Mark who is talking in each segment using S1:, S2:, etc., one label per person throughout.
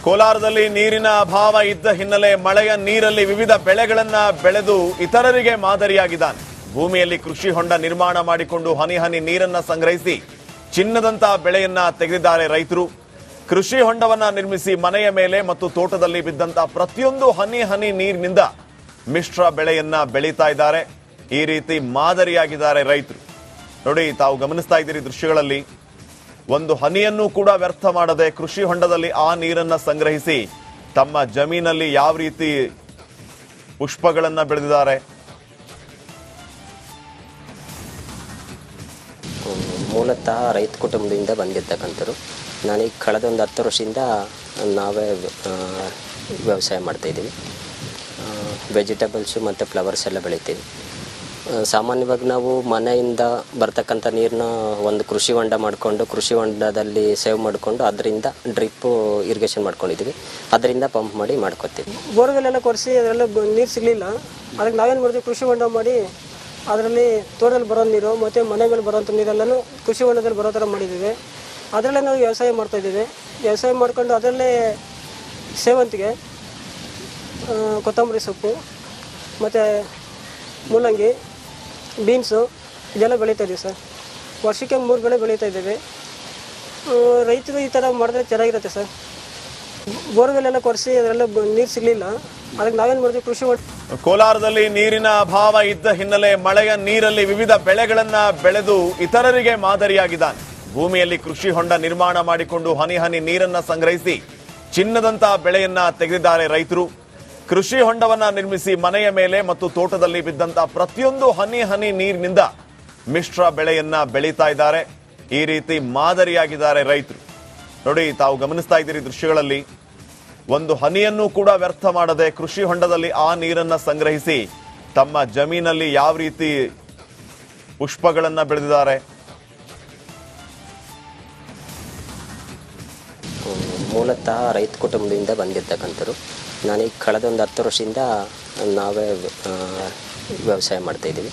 S1: ಕೋಲಾರದಲ್ಲಿ ನೀರಿನ ಅಭಾವ ಇದ್ದ ಹಿನ್ನೆಲೆ ಮಳೆಯ ನೀರಲ್ಲಿ ವಿವಿಧ ಬೆಳೆಗಳನ್ನ ಬೆಳೆದು ಇತರರಿಗೆ ಮಾದರಿಯಾಗಿದ್ದಾನೆ. ಭೂಮಿಯಲ್ಲಿ ಕೃಷಿ ಹೊಂಡ ನಿರ್ಮಾಣ ಮಾಡಿಕೊಂಡು ಹನಿ ಹನಿ ನೀರನ್ನ ಸಂಗ್ರಹಿಸಿ ಚಿನ್ನದಂತ ಬೆಳೆಯನ್ನ ತೆಗೆದಿದ್ದಾರೆ ರೈತರು. ಕೃಷಿ ಹೊಂಡವನ್ನ ನಿರ್ಮಿಸಿ ಮನೆಯ ಮೇಲೆ ಮತ್ತು ತೋಟದಲ್ಲಿ ಬಿದ್ದಂತ ಪ್ರತಿಯೊಂದು ಹನಿ ಹನಿ ನೀರಿನಿಂದ ಮಿಶ್ರ ಬೆಳೆಯನ್ನ ಬೆಳೀತಾ ಇದ್ದಾರೆ. ಈ ರೀತಿ ಮಾದರಿಯಾಗಿದ್ದಾರೆ ರೈತರು. ನೋಡಿ, ತಾವು ಗಮನಿಸ್ತಾ ಇದ್ದೀರಿ ದೃಶ್ಯಗಳಲ್ಲಿ, ಒಂದು ಹನಿಯನ್ನು ಕೂಡ ವ್ಯರ್ಥ ಮಾಡದೆ ಕೃಷಿ ಹೊಂಡದಲ್ಲಿ ಆ ನೀರನ್ನ ಸಂಗ್ರಹಿಸಿ ತಮ್ಮ ಜಮೀನಲ್ಲಿ ಯಾವ ರೀತಿ ಪುಷ್ಪಗಳನ್ನ ಬೆಳೆದಿದ್ದಾರೆ.
S2: ಮೂಲತಃ ರೈತ ಕುಟುಂಬದಿಂದ ಬಂದಿರ್ತಕ್ಕಂಥರು. ನಾನೀಗ ಕಳೆದ ಒಂದು 10 ವರ್ಷದಿಂದ ನಾವೇ ವ್ಯವಸಾಯ ಮಾಡ್ತಾಯಿದ್ದೀವಿ. ವೆಜಿಟೇಬಲ್ಸು ಮತ್ತು ಫ್ಲವರ್ಸ್ ಎಲ್ಲ ಬೆಳಿತೀವಿ. ಸಾಮಾನ್ಯವಾಗಿ ನಾವು ಮನೆಯಿಂದ ಬರ್ತಕ್ಕಂಥ ನೀರನ್ನ ಒಂದು ಕೃಷಿ ಹೊಂಡ ಮಾಡಿಕೊಂಡು ಕೃಷಿ ಹೊಂಡದಲ್ಲಿ ಸೇವ್ ಮಾಡಿಕೊಂಡು ಅದರಿಂದ ಡ್ರಿಪ್ಪು ಇರಿಗೇಷನ್ ಮಾಡ್ಕೊಂಡಿದ್ದೀವಿ. ಅದರಿಂದ ಪಂಪ್ ಮಾಡಿ ಮಾಡ್ಕೊತೀವಿ.
S3: ಬೋರ್ವೆಲ್ ಎಲ್ಲ ಕೊರೆಸಿ ಅದರೆಲ್ಲ ನೀರು ಸಿಗಲಿಲ್ಲ. ಅದಕ್ಕೆ ನಾವೇನು ಮಾಡ್ತೀವಿ, ಕೃಷಿ ಹೊಂಡ ಮಾಡಿ ಅದರಲ್ಲಿ ತೋಟದಲ್ಲಿ ಬರೋ ನೀರು ಮತ್ತು ಮನೆ ಮೇಲೆ ಬರೋಂಥ ನೀರೆಲ್ಲನೂ ಕೃಷಿ ಹೊಂಡದಲ್ಲಿ ಬರೋ ಥರ ಮಾಡಿದ್ದೀವಿ. ಅದರಲ್ಲೇ ನಾವು ವ್ಯವಸಾಯ ಮಾಡ್ತಾಯಿದ್ದೀವಿ. ವ್ಯವಸಾಯ ಮಾಡ್ಕೊಂಡು ಅದರಲ್ಲೇ ಸೇವಂತಿಗೆ, ಕೊತ್ತಂಬರಿ ಸೊಪ್ಪು ಮತ್ತು ಮೂಲಂಗಿ, ಬೀನ್ಸು ಇದೆಲ್ಲ ಬೆಳೀತಾ ಇದ್ದೀವಿ ಸರ್. ವರ್ಷಕ್ಕೆ 3 ಬೆಳೆ ಬೆಳೀತಾ ಇದ್ದೀವಿ. ರೈತರು ಈ ಥರ ಮಾಡಿದ್ರೆ ಚೆನ್ನಾಗಿರುತ್ತೆ ಸರ್. ಬೋರ್ವೆಲ್ ಎಲ್ಲ ಕೊರೆಸಿ ಅದರೆಲ್ಲ ನೀರು ಸಿಗಲಿಲ್ಲ. ಅದಕ್ಕೆ ನಾವೇನು ಮಾಡ್ತೀವಿ, ಕೃಷಿ
S1: ಕೋಲಾರದಲ್ಲಿ ನೀರಿನ ಅಭಾವ ಇದ್ದ ಹಿನ್ನೆಲೆ ಮಳೆಯ ನೀರಲ್ಲಿ ವಿವಿಧ ಬೆಳೆಗಳನ್ನ ಬೆಳೆದು ಇತರರಿಗೆ ಮಾದರಿಯಾಗಿದ್ದಾನೆ. ಭೂಮಿಯಲ್ಲಿ ಕೃಷಿ ಹೊಂಡ ನಿರ್ಮಾಣ ಮಾಡಿಕೊಂಡು ಹನಿ ಹನಿ ನೀರನ್ನ ಸಂಗ್ರಹಿಸಿ ಚಿನ್ನದಂತ ಬೆಳೆಯನ್ನ ತೆಗೆದಿದ್ದಾರೆ ರೈತರು. ಕೃಷಿ ಹೊಂಡವನ್ನ ನಿರ್ಮಿಸಿ ಮನೆಯ ಮೇಲೆ ಮತ್ತು ತೋಟದಲ್ಲಿ ಬಿದ್ದಂತ ಪ್ರತಿಯೊಂದು ಹನಿ ಹನಿ ನೀರಿನಿಂದ ಮಿಶ್ರ ಬೆಳೆಯನ್ನ ಬೆಳೀತಾ ಇದ್ದಾರೆ. ಈ ರೀತಿ ಮಾದರಿಯಾಗಿದ್ದಾರೆ ರೈತರು. ನೋಡಿ, ತಾವು ಗಮನಿಸ್ತಾ ಇದ್ದೀರಿ ದೃಶ್ಯಗಳಲ್ಲಿ, ಒಂದು ಹನಿಯನ್ನು ಕೂಡ ವ್ಯರ್ಥ ಮಾಡದೆ ಕೃಷಿ ಹೊಂಡದಲ್ಲಿ ಆ ನೀರನ್ನ ಸಂಗ್ರಹಿಸಿ ತಮ್ಮ ಜಮೀನಲ್ಲಿ ಯಾವ ರೀತಿ ಪುಷ್ಪಗಳನ್ನ ಬೆಳೆದಿದ್ದಾರೆ.
S2: ಮೂಲತಃ ರೈತ ಕುಟುಂಬದಿಂದ ಬಂದಿರ್ತಕ್ಕಂಥರು. ನಾನೀಗ ಕಳೆದ ಒಂದು 10 ವರ್ಷದಿಂದ ನಾವೇ ವ್ಯವಸಾಯ ಮಾಡ್ತಾಯಿದ್ದೀವಿ.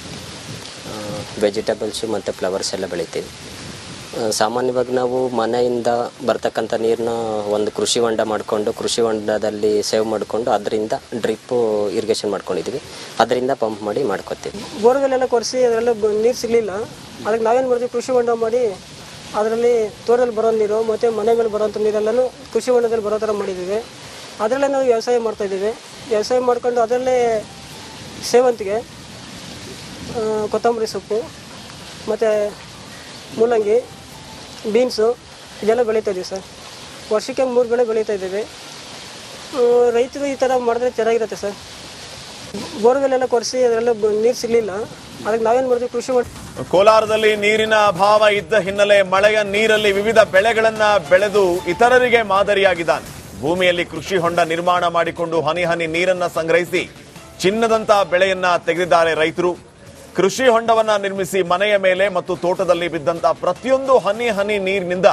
S2: ವೆಜಿಟೇಬಲ್ಸು ಮತ್ತು ಫ್ಲವರ್ಸ್ ಎಲ್ಲ ಬೆಳಿತೀವಿ. ಸಾಮಾನ್ಯವಾಗಿ ನಾವು ಮನೆಯಿಂದ ಬರ್ತಕ್ಕಂಥ ನೀರನ್ನ ಒಂದು ಕೃಷಿ ಹೊಂಡ ಮಾಡಿಕೊಂಡು ಕೃಷಿ ಹೊಂಡದಲ್ಲಿ ಸೇವ್ ಮಾಡಿಕೊಂಡು ಅದರಿಂದ ಡ್ರಿಪ್ಪು ಇರಿಗೇಷನ್ ಮಾಡ್ಕೊಂಡಿದ್ದೀವಿ. ಅದರಿಂದ ಪಂಪ್ ಮಾಡಿ ಮಾಡ್ಕೊತೀವಿ.
S3: ಬೋರ್ವೆಲ್ ಎಲ್ಲ ಕೊರೆಸಿ ಅದರೆಲ್ಲ ನೀರು ಸಿಗಲಿಲ್ಲ. ಅದಕ್ಕೆ ನಾವೇನು ಮಾಡ್ತೀವಿ, ಕೃಷಿ ಹೊಂಡ ಮಾಡಿ ಅದರಲ್ಲಿ ತೋಟದಲ್ಲಿ ಬರೋ ನೀರು ಮತ್ತು ಮನೆ ಮೇಲೆ ಬರೋಂಥ ನೀರೆಲ್ಲನೂ ಕೃಷಿ ಹೊಂಡದಲ್ಲಿ ಬರೋ ಥರ ಮಾಡಿದ್ದೀವಿ. ಅದರಲ್ಲೇ ನಾವು ವ್ಯವಸಾಯ ಮಾಡ್ತಾಯಿದ್ದೀವಿ. ವ್ಯವಸಾಯ ಮಾಡ್ಕೊಂಡು ಅದರಲ್ಲೇ ಸೇವಂತಿಗೆ, ಕೊತ್ತಂಬರಿ ಸೊಪ್ಪು ಮತ್ತು ಮೂಲಂಗಿ, ಬೀನ್ಸು ಇದೆಲ್ಲ ಬೆಳೀತಾ ಇದ್ದೀವಿ ಸರ್. ವರ್ಷಕ್ಕೆ 3 ಬೆಳೆ ಬೆಳೀತಾ ಇದ್ದೀವಿ. ರೈತರು ಈ ಥರ ಮಾಡಿದ್ರೆ ಚೆನ್ನಾಗಿರುತ್ತೆ ಸರ್. ಬೋರ್ವೆಲ್ ಎಲ್ಲ ಕೊರೆಸಿ ಅದರೆಲ್ಲ ನೀರು ಸಿಗಲಿಲ್ಲ. ಅದಕ್ಕೆ ನಾವೇನು ಮಾಡ್ತೀವಿ, ಕೃಷಿ
S1: ಕೋಲಾರದಲ್ಲಿ ನೀರಿನ ಅಭಾವ ಇದ್ದ ಹಿನ್ನೆಲೆ ಮಳೆಯ ನೀರಲ್ಲಿ ವಿವಿಧ ಬೆಳೆಗಳನ್ನ ಬೆಳೆದು ಇತರರಿಗೆ ಮಾದರಿಯಾಗಿದ್ದಾನೆ. ಭೂಮಿಯಲ್ಲಿ ಕೃಷಿ ಹೊಂಡ ನಿರ್ಮಾಣ ಮಾಡಿಕೊಂಡು ಹನಿ ಹನಿ ನೀರನ್ನ ಸಂಗ್ರಹಿಸಿ ಚಿನ್ನದಂತ ಬೆಳೆಯನ್ನ ತೆಗೆದಿದ್ದಾರೆ ರೈತರು. ಕೃಷಿ ಹೊಂಡವನ್ನ ನಿರ್ಮಿಸಿ ಮನೆಯ ಮೇಲೆ ಮತ್ತು ತೋಟದಲ್ಲಿ ಬಿದ್ದಂತ ಪ್ರತಿಯೊಂದು ಹನಿ ಹನಿ ನೀರಿನಿಂದ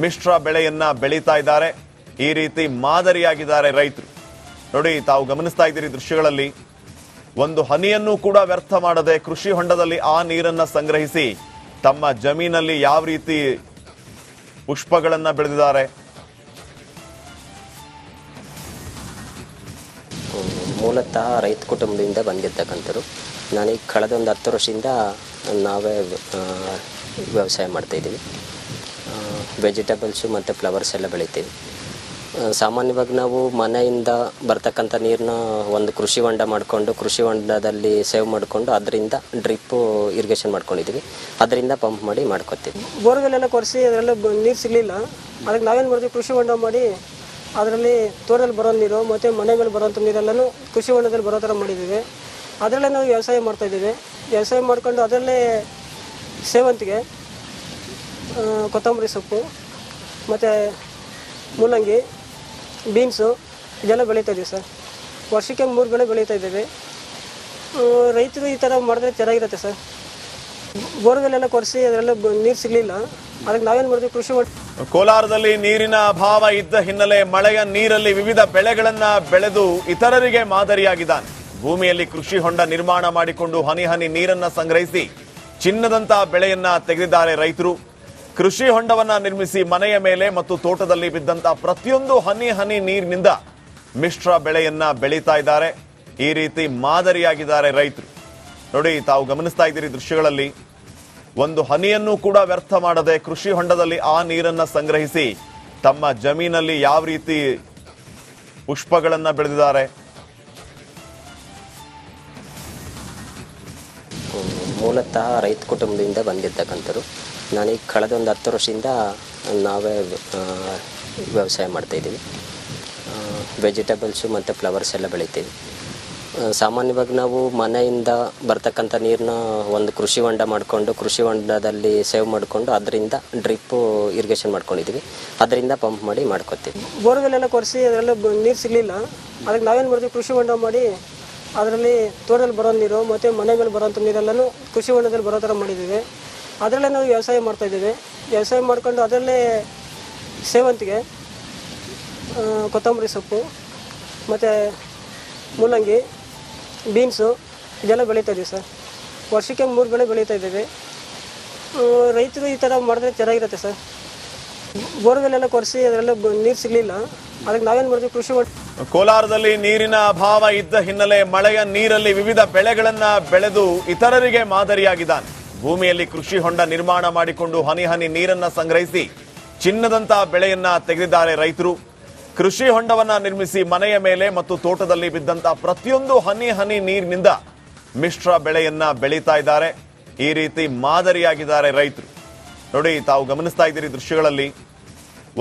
S1: ಮಿಶ್ರ ಬೆಳೆಯನ್ನ ಬೆಳೀತಾ ಇದ್ದಾರೆ. ಈ ರೀತಿ ಮಾದರಿಯಾಗಿದ್ದಾರೆ ರೈತರು. ನೋಡಿ, ತಾವು ಗಮನಿಸ್ತಾ ಇದ್ದೀರಿ ದೃಶ್ಯಗಳಲ್ಲಿ, ಒಂದು ಹನಿಯನ್ನು ಕೂಡ ವ್ಯರ್ಥ ಮಾಡದೆ ಕೃಷಿ ಹೊಂಡದಲ್ಲಿ ಆ ನೀರನ್ನ ಸಂಗ್ರಹಿಸಿ ತಮ್ಮ ಜಮೀನಲ್ಲಿ ಯಾವ ರೀತಿ ಪುಷ್ಪಗಳನ್ನ ಬೆಳೆದಿದ್ದಾರೆ.
S2: ಮೂಲತಃ ರೈತ ಕುಟುಂಬದಿಂದ ಬಂದಿರ್ತಕ್ಕಂಥರು. ನಾನೀಗ ಕಳೆದ ಒಂದು 10 ವರ್ಷದಿಂದ ನಾವೇ ವ್ಯವಸಾಯ ಮಾಡ್ತಾಯಿದ್ದೀವಿ. ವೆಜಿಟೇಬಲ್ಸು ಮತ್ತು ಫ್ಲವರ್ಸ್ ಎಲ್ಲ ಬೆಳಿತೀವಿ. ಸಾಮಾನ್ಯವಾಗಿ ನಾವು ಮನೆಯಿಂದ ಬರ್ತಕ್ಕಂಥ ನೀರನ್ನ ಒಂದು ಕೃಷಿ ಹೊಂಡ ಮಾಡಿಕೊಂಡು ಕೃಷಿ ಹೊಂಡದಲ್ಲಿ ಸೇವ್ ಮಾಡಿಕೊಂಡು ಅದರಿಂದ ಡ್ರಿಪ್ಪು ಇರಿಗೇಷನ್ ಮಾಡ್ಕೊಂಡಿದ್ದೀವಿ. ಅದರಿಂದ ಪಂಪ್ ಮಾಡಿ ಮಾಡ್ಕೊತೀವಿ.
S3: ಬೋರ್ವೆಲ್ ಎಲ್ಲ ಕೊರೆಸಿ ಅದರೆಲ್ಲ ನೀರು ಸಿಗಲಿಲ್ಲ. ಅದಕ್ಕೆ ನಾವೇನು ಮಾಡ್ತೀವಿ, ಕೃಷಿ ಹೊಂಡ ಮಾಡಿ ಅದರಲ್ಲಿ ತೋಟದಲ್ಲಿ ಬರೋ ನೀರು ಮತ್ತು ಮನೆ ಮೇಲೆ ಬರೋಂಥ ನೀರೆಲ್ಲನೂ ಕೃಷಿ ಹೊಂಡದಲ್ಲಿ ಬರೋ ಥರ ಮಾಡಿದ್ದೀವಿ. ಅದರಲ್ಲೇ ನಾವು ವ್ಯವಸಾಯ ಮಾಡ್ತಾಯಿದ್ದೀವಿ. ವ್ಯವಸಾಯ ಮಾಡ್ಕೊಂಡು ಅದರಲ್ಲೇ ಸೇವಂತಿಗೆ, ಕೊತ್ತಂಬರಿ ಸೊಪ್ಪು ಮತ್ತು ಮೂಲಂಗಿ, ಬೀನ್ಸು ಇದೆಲ್ಲ ಬೆಳೀತಾ ಇದ್ದೀವಿ ಸರ್. ವರ್ಷಕ್ಕೆ 3 ಬೆಳೆ ಬೆಳೀತಾ ಇದ್ದೀವಿ. ರೈತರು ಈ ಥರ ಮಾಡಿದ್ರೆ ಚೆನ್ನಾಗಿರುತ್ತೆ ಸರ್. ಬೋರ್ವೆಲ್ ಎಲ್ಲ ಕೊರೆಸಿ ಅದರೆಲ್ಲ ನೀರು ಸಿಗಲಿಲ್ಲ. ಅದಕ್ಕೆ ನಾವೇನು ಮಾಡ್ತೀವಿ, ಕೃಷಿ
S1: ಕೋಲಾರದಲ್ಲಿ ನೀರಿನ ಅಭಾವ ಇದ್ದ ಹಿನ್ನೆಲೆ ಮಳೆಯ ನೀರಲ್ಲಿ ವಿವಿಧ ಬೆಳೆಗಳನ್ನ ಬೆಳೆದು ಇತರರಿಗೆ ಮಾದರಿಯಾಗಿದ್ದಾನೆ. ಭೂಮಿಯಲ್ಲಿ ಕೃಷಿ ಹೊಂಡ ನಿರ್ಮಾಣ ಮಾಡಿಕೊಂಡು ಹನಿ ಹನಿ ನೀರನ್ನ ಸಂಗ್ರಹಿಸಿ ಚಿನ್ನದಂತ ಬೆಳೆಯನ್ನ ತೆಗೆದಿದ್ದಾರೆ ರೈತರು. ಕೃಷಿ ಹೊಂಡವನ್ನ ನಿರ್ಮಿಸಿ ಮನೆಯ ಮೇಲೆ ಮತ್ತು ತೋಟದಲ್ಲಿ ಬಿದ್ದಂತ ಪ್ರತಿಯೊಂದು ಹನಿ ಹನಿ ನೀರಿನಿಂದ ಮಿಶ್ರ ಬೆಳೆಯನ್ನ ಬೆಳೀತಾ ಇದ್ದಾರೆ. ಈ ರೀತಿ ಮಾದರಿಯಾಗಿದ್ದಾರೆ ರೈತರು. ನೋಡಿ, ತಾವು ಗಮನಿಸ್ತಾ ಇದ್ದೀರಿ ದೃಶ್ಯಗಳಲ್ಲಿ, ಒಂದು ಹನಿಯನ್ನು ಕೂಡ ವ್ಯರ್ಥ ಮಾಡದೆ ಕೃಷಿ ಹೊಂಡದಲ್ಲಿ ಆ ನೀರನ್ನ ಸಂಗ್ರಹಿಸಿ ತಮ್ಮ ಜಮೀನಲ್ಲಿ ಯಾವ ರೀತಿ ಪುಷ್ಪಗಳನ್ನ ಬೆಳೆದಿದ್ದಾರೆ.
S2: ಮೂಲತಃ ರೈತ ಕುಟುಂಬದಿಂದ ಬಂದಿರ್ತಕ್ಕಂಥವ್ರು. ನಾನೀಗ ಕಳೆದ ಒಂದು 10 ವರ್ಷದಿಂದ ನಾವೇ ವ್ಯವಸಾಯ ಮಾಡ್ತಾಯಿದ್ದೀವಿ. ವೆಜಿಟೇಬಲ್ಸು ಮತ್ತು ಫ್ಲವರ್ಸ್ ಎಲ್ಲ ಬೆಳಿತೀವಿ. ಸಾಮಾನ್ಯವಾಗಿ ನಾವು ಮನೆಯಿಂದ ಬರ್ತಕ್ಕಂಥ ನೀರನ್ನ ಒಂದು ಕೃಷಿ ಹೊಂಡ ಮಾಡಿಕೊಂಡು ಕೃಷಿ ಹೊಂಡದಲ್ಲಿ ಸೇವ್ ಮಾಡಿಕೊಂಡು ಅದರಿಂದ ಡ್ರಿಪ್ಪು ಇರಿಗೇಷನ್ ಮಾಡ್ಕೊಂಡಿದ್ದೀವಿ. ಅದರಿಂದ ಪಂಪ್ ಮಾಡಿ ಮಾಡ್ಕೊತೀವಿ.
S3: ಬೋರ್ವೆಲ್ ಎಲ್ಲ ಕೊರೆಸಿ ಅದರೆಲ್ಲ ನೀರು ಸಿಗಲಿಲ್ಲ. ಅದಕ್ಕೆ ನಾವೇನು ಮಾಡ್ತೀವಿ, ಕೃಷಿ ಹೊಂಡ ಮಾಡಿ ಅದರಲ್ಲಿ ತೋಟದಲ್ಲಿ ಬರೋ ನೀರು ಮತ್ತು ಮನೆ ಮೇಲೆ ಬರೋಂಥ ನೀರೆಲ್ಲನೂ ಕೃಷಿ ಹೊಂಡದಲ್ಲಿ ಬರೋ ಥರ ಮಾಡಿದ್ದೀವಿ. ಅದರಲ್ಲೇ ನಾವು ವ್ಯವಸಾಯ ಮಾಡ್ತಾಯಿದ್ದೀವಿ. ವ್ಯವಸಾಯ ಮಾಡ್ಕೊಂಡು ಅದರಲ್ಲೇ ಸೇವಂತಿಗೆ, ಕೊತ್ತಂಬರಿ ಸೊಪ್ಪು ಮತ್ತು ಮೂಲಂಗಿ, ಬೀನ್ಸು ಇದೆಲ್ಲ ಬೆಳೀತಾ ಇದ್ದೀವಿ ಸರ್. ವರ್ಷಕ್ಕೆ 3 ಬೆಳೆ ಬೆಳೀತಾ ಇದ್ದೀವಿ. ರೈತರು ಈ ಥರ ಮಾಡಿದ್ರೆ ಚೆನ್ನಾಗಿರುತ್ತೆ ಸರ್. ಬೋರ್ವೆಲ್ ಎಲ್ಲ ಕೊರೆಸಿ ಅದರೆಲ್ಲ ನೀರು ಸಿಗಲಿಲ್ಲ. ಅದಕ್ಕೆ ನಾವೇನು ಮಾಡ್ತೀವಿ, ಕೃಷಿ
S1: ಕೋಲಾರದಲ್ಲಿ ನೀರಿನ ಅಭಾವ ಇದ್ದ ಹಿನ್ನೆಲೆ ಮಳೆಯ ನೀರಲ್ಲಿ ವಿವಿಧ ಬೆಳೆಗಳನ್ನ ಬೆಳೆದು ಇತರರಿಗೆ ಮಾದರಿಯಾಗಿದ್ದಾನೆ. ಭೂಮಿಯಲ್ಲಿ ಕೃಷಿ ಹೊಂಡ ನಿರ್ಮಾಣ ಮಾಡಿಕೊಂಡು ಹನಿ ಹನಿ ನೀರನ್ನ ಸಂಗ್ರಹಿಸಿ ಚಿನ್ನದಂತಹ ಬೆಳೆಯನ್ನ ತೆಗೆದಿದ್ದಾರೆ ರೈತರು. ಕೃಷಿ ಹೊಂಡವನ್ನ ನಿರ್ಮಿಸಿ ಮನೆಯ ಮೇಲೆ ಮತ್ತು ತೋಟದಲ್ಲಿ ಬಿದ್ದಂತ ಪ್ರತಿಯೊಂದು ಹನಿ ಹನಿ ನೀರಿನಿಂದ ಮಿಶ್ರ ಬೆಳೆಯನ್ನ ಬೆಳೀತಾ ಇದ್ದಾರೆ. ಈ ರೀತಿ ಮಾದರಿಯಾಗಿದ್ದಾರೆ ರೈತರು. ನೋಡಿ, ತಾವು ಗಮನಿಸ್ತಾ ಇದ್ದೀರಿ ದೃಶ್ಯಗಳಲ್ಲಿ,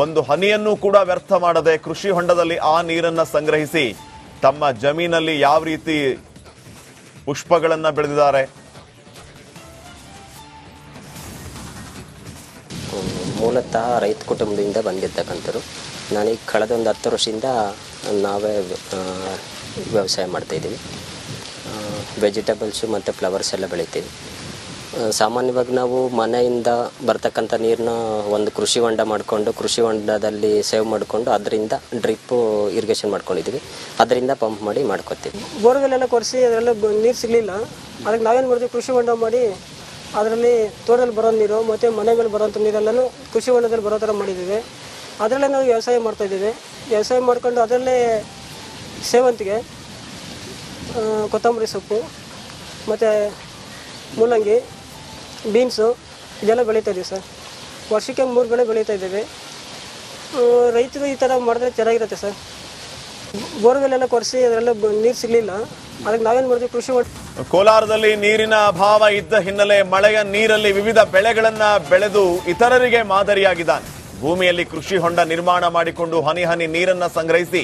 S1: ಒಂದು ಹನಿಯನ್ನು ಕೂಡ ವ್ಯರ್ಥ ಮಾಡದೆ ಕೃಷಿ ಹೊಂಡದಲ್ಲಿ ಆ ನೀರನ್ನ ಸಂಗ್ರಹಿಸಿ ತಮ್ಮ ಜಮೀನಲ್ಲಿ ಯಾವ ರೀತಿ ಪುಷ್ಪಗಳನ್ನ ಬೆಳೆದಿದ್ದಾರೆ.
S2: ಮೂಲತಃ ರೈತ ಕುಟುಂಬದಿಂದ ಬಂದಿರ್ತಕ್ಕಂಥವ್ರು. ನಾನೀಗ ಕಳೆದ ಒಂದು 10 ವರ್ಷದಿಂದ ನಾವೇ ವ್ಯವಸಾಯ ಮಾಡ್ತಾಯಿದ್ದೀವಿ. ವೆಜಿಟೇಬಲ್ಸು ಮತ್ತು ಫ್ಲವರ್ಸ್ ಎಲ್ಲ ಬೆಳಿತೀವಿ. ಸಾಮಾನ್ಯವಾಗಿ ನಾವು ಮನೆಯಿಂದ ಬರ್ತಕ್ಕಂಥ ನೀರನ್ನ ಒಂದು ಕೃಷಿ ಹೊಂಡ ಮಾಡಿಕೊಂಡು ಕೃಷಿ ಹೊಂಡದಲ್ಲಿ ಸೇವ್ ಮಾಡಿಕೊಂಡು ಅದರಿಂದ ಡ್ರಿಪ್ಪು ಇರಿಗೇಷನ್ ಮಾಡ್ಕೊಂಡಿದ್ದೀವಿ. ಅದರಿಂದ ಪಂಪ್ ಮಾಡಿ ಮಾಡ್ಕೊತೀವಿ.
S3: ಬೋರ್ವೆಲ್ ಎಲ್ಲ ಕೊರೆಸಿ ಅದರೆಲ್ಲ ನೀರು ಸಿಗಲಿಲ್ಲ. ಅದಕ್ಕೆ ನಾವೇನು ಮಾಡ್ತೀವಿ, ಕೃಷಿ ಹೊಂಡ ಮಾಡಿ ಅದರಲ್ಲಿ ತೋಟದಲ್ಲಿ ಬರೋ ನೀರು ಮತ್ತು ಮನೆ ಮೇಲೆ ಬರೋಂಥ ನೀರೆಲ್ಲನೂ ಕೃಷಿ ಹೊಂಡದಲ್ಲಿ ಬರೋ ಥರ ಮಾಡಿದ್ದೀವಿ. ಅದರಲ್ಲೇ ನಾವು ವ್ಯವಸಾಯ ಮಾಡ್ತಾಯಿದ್ದೀವಿ. ವ್ಯವಸಾಯ ಮಾಡ್ಕೊಂಡು ಅದರಲ್ಲೇ ಸೇವಂತಿಗೆ, ಕೊತ್ತಂಬರಿ ಸೊಪ್ಪು ಮತ್ತು ಮೂಲಂಗಿ, ಬೀನ್ಸು ಇದೆಲ್ಲ ಬೆಳೀತಾ ಇದ್ದೀವಿ ಸರ್. ವರ್ಷಕ್ಕೆ 3 ಬೆಳೆ ಬೆಳೀತಾ ಇದ್ದೀವಿ. ರೈತರು ಈ ಥರ ಮಾಡಿದ್ರೆ ಚೆನ್ನಾಗಿರುತ್ತೆ ಸರ್. ಬೋರ್ವೆಲ್ ಎಲ್ಲ ಕೊರೆಸಿ ಅದರೆಲ್ಲ ನೀರು ಸಿಗಲಿಲ್ಲ. ಅದಕ್ಕೆ ನಾವೇನು ಮಾಡ್ತೀವಿ, ಕೃಷಿ
S1: ಕೋಲಾರದಲ್ಲಿ ನೀರಿನ ಅಭಾವ ಇದ್ದ ಹಿನ್ನೆಲೆ ಮಳೆಯ ನೀರಲ್ಲಿ ವಿವಿಧ ಬೆಳೆಗಳನ್ನ ಬೆಳೆದು ಇತರರಿಗೆ ಮಾದರಿಯಾಗಿದ್ದಾನೆ. ಭೂಮಿಯಲ್ಲಿ ಕೃಷಿ ಹೊಂಡ ನಿರ್ಮಾಣ ಮಾಡಿಕೊಂಡು ಹನಿ ಹನಿ ನೀರನ್ನ ಸಂಗ್ರಹಿಸಿ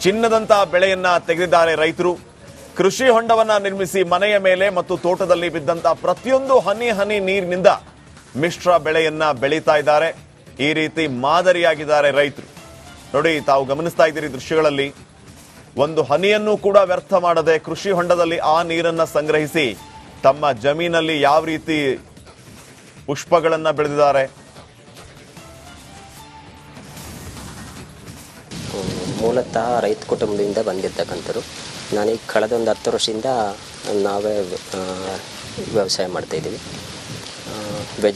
S1: ಚಿನ್ನದಂತಹ ಬೆಳೆಯನ್ನ ತೆಗೆದಿದ್ದಾರೆ ರೈತರು. ಕೃಷಿ ಹೊಂಡವನ್ನ ನಿರ್ಮಿಸಿ ಮನೆಯ ಮೇಲೆ ಮತ್ತು ತೋಟದಲ್ಲಿ ಬಿದ್ದಂತ ಪ್ರತಿಯೊಂದು ಹನಿ ಹನಿ ನೀರಿನಿಂದ ಮಿಶ್ರ ಬೆಳೆಯನ್ನ ಬೆಳೀತಾ ಇದ್ದಾರೆ. ಈ ರೀತಿ ಮಾದರಿಯಾಗಿದ್ದಾರೆ ರೈತರು. ನೋಡಿ, ತಾವು ಗಮನಿಸ್ತಾ ಇದ್ದೀರಿ ದೃಶ್ಯಗಳಲ್ಲಿ, ಒಂದು ಹನಿಯನ್ನು ಕೂಡ ವ್ಯರ್ಥ ಮಾಡದೆ ಕೃಷಿ ಹೊಂಡದಲ್ಲಿ ಆ ನೀರನ್ನ ಸಂಗ್ರಹಿಸಿ ತಮ್ಮ ಜಮೀನಲ್ಲಿ ಯಾವ ರೀತಿ ಪುಷ್ಪಗಳನ್ನ ಬೆಳೆದಿದ್ದಾರೆ.
S2: ಮೂಲತಃ ರೈತ ಕುಟುಂಬದಿಂದ ಬಂದಿರ್ತಕ್ಕಂಥವ್ರು. ನಾನೀಗ ಕಳೆದ ಒಂದು 10 ವರ್ಷದಿಂದ ನಾವೇ ವ್ಯವಸಾಯ ಮಾಡ್ತಾಯಿದ್ದೀವಿ.